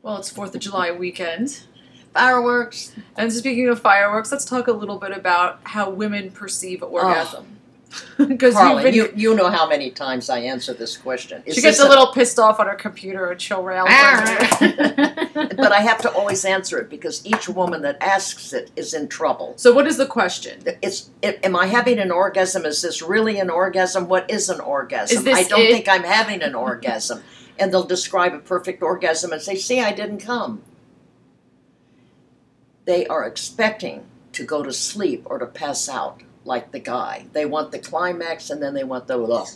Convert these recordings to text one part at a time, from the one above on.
Well, it's 4th of July weekend. Fireworks. And speaking of fireworks, let's talk a little bit about how women perceive orgasm. Because Carly, you know how many times I answer this question. She gets a little pissed off on her computer and she'll rail. But I have to always answer it because each woman that asks it is in trouble. So what is the question? Am I having an orgasm? Is this really an orgasm? What is an orgasm? I don't think I'm having an orgasm. And they'll describe a perfect orgasm and say, see, I didn't come. They are expecting to go to sleep or to pass out like the guy. They want the climax and then they want the ugh.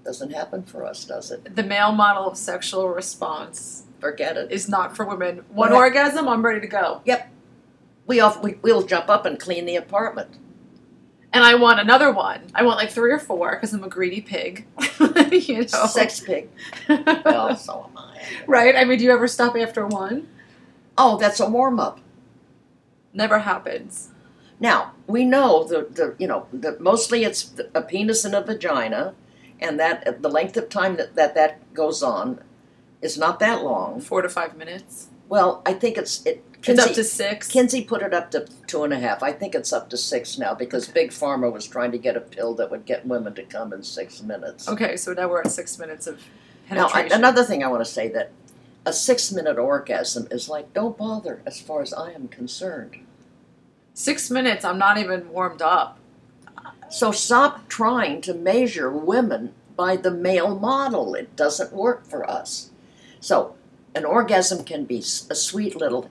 Doesn't happen for us, does it? The male model of sexual response, forget it, is not for women. One orgasm, I'm ready to go. Yep. We'll jump up and clean the apartment. And I want another one. I want like 3 or 4 because I'm a greedy pig. You know? Sex pig. Well, so am I. Right? I mean, do you ever stop after 1? Oh, that's a warm-up. Never happens. Now, we know that mostly it's a penis and a vagina, and that the length of time that goes on is not that long. 4 to 5 minutes. Well, I think it's up to 6. Kinsey put it up to 2.5. I think it's up to 6 now because Big Pharma was trying to get a pill that would get women to come in 6 minutes. Okay, so now we're at 6 minutes of penetration. Now, another thing I want to say that a 6-minute orgasm is like, don't bother as far as I am concerned. 6 minutes, I'm not even warmed up. So stop trying to measure women by the male model. It doesn't work for us. So an orgasm can be a sweet little,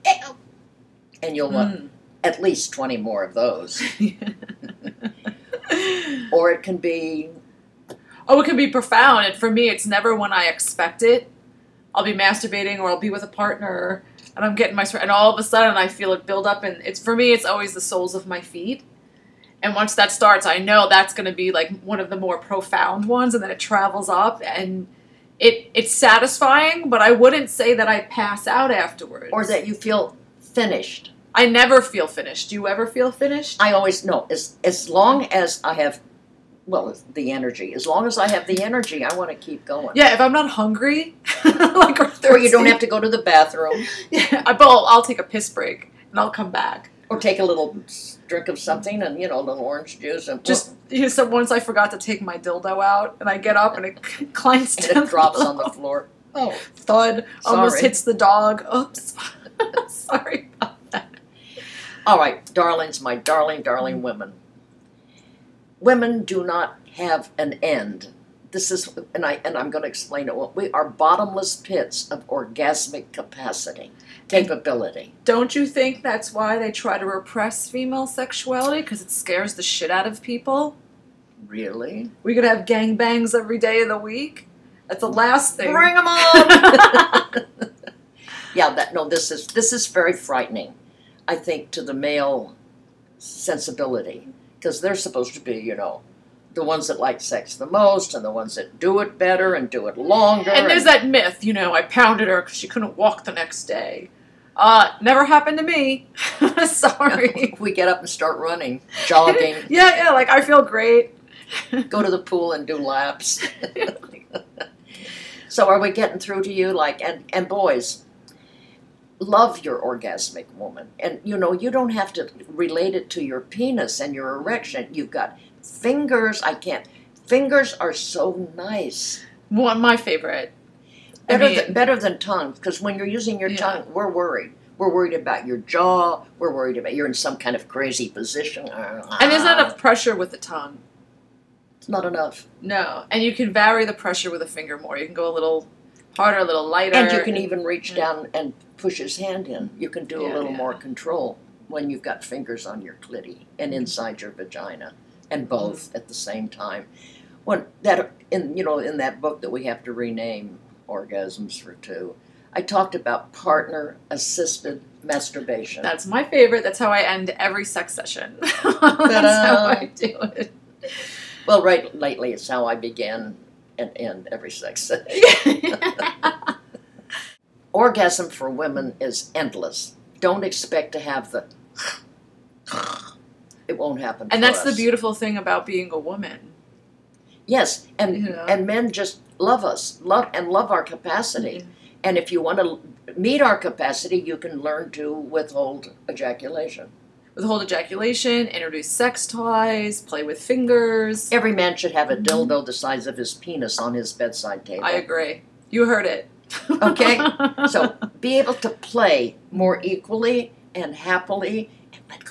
and you'll want at least 20 more of those. Or it can be... Oh, it can be profound. And for me, it's never when I expect it. I'll be masturbating or I'll be with a partner and I'm getting and all of a sudden I feel it build up, and for me, it's always the soles of my feet. And once that starts, I know that's going to be like one of the more profound ones, and then it travels up, and it's satisfying, but I wouldn't say that I pass out afterwards. Or that you feel finished. I never feel finished. Do you ever feel finished? I always know. As long as I have, the energy. As long as I have the energy, I want to keep going. Yeah, if I'm not hungry, or you don't have to go to the bathroom. Yeah, I'll take a piss break and I'll come back. Or take a little drink of something and, a little orange juice. And so once I forgot to take my dildo out and I get up and it climbs down. And it drops on the floor. Oh. Thud. Sorry. Almost hits the dog. Oops. Sorry about that. All right, darlings, my darling women. Women do not have an end. This is, and I'm going to explain it. We are bottomless pits of orgasmic capability. Don't you think that's why they try to repress female sexuality? Because it scares the shit out of people? Really? We could have gangbangs every day of the week? That's the last thing. Bring them on! Yeah, this is very frightening, I think, to the male sensibility. Because they're supposed to be, the ones that like sex the most and the ones that do it better and do it longer. And there's that myth, I pounded her because she couldn't walk the next day. Never happened to me. Sorry. We get up and start running, jogging. Yeah, like I feel great. Go to the pool and do laps. So are we getting through to you? And boys, love your orgasmic woman. And, you don't have to relate it to your penis and your erection. You've got fingers. Fingers are so nice. My favorite. Better than tongue, because when you're using your tongue, we're worried. We're worried about your jaw. We're worried about you're in some kind of crazy position. And there's not enough pressure with the tongue. It's not enough. No. And you can vary the pressure with a finger more. You can go a little harder, a little lighter. And you can even reach down and push his hand in. You can do a little more control when you've got fingers on your clitty and inside your vagina, and both at the same time. In that book that we have to rename Orgasms for Two, I talked about partner-assisted masturbation. That's my favorite. That's how I end every sex session. That's how I do it. Well, lately it's how I begin and end every sex session. Orgasm for women is endless. Don't expect to have the... It won't happen for us. And that's the beautiful thing about being a woman. Yes, and men just love us, love our capacity. Mm-hmm. And if you want to meet our capacity, you can learn to withhold ejaculation. Withhold ejaculation, introduce sex toys, play with fingers. Every man should have a dildo the size of his penis on his bedside table. I agree. You heard it. Okay? So be able to play more equally and happily and let go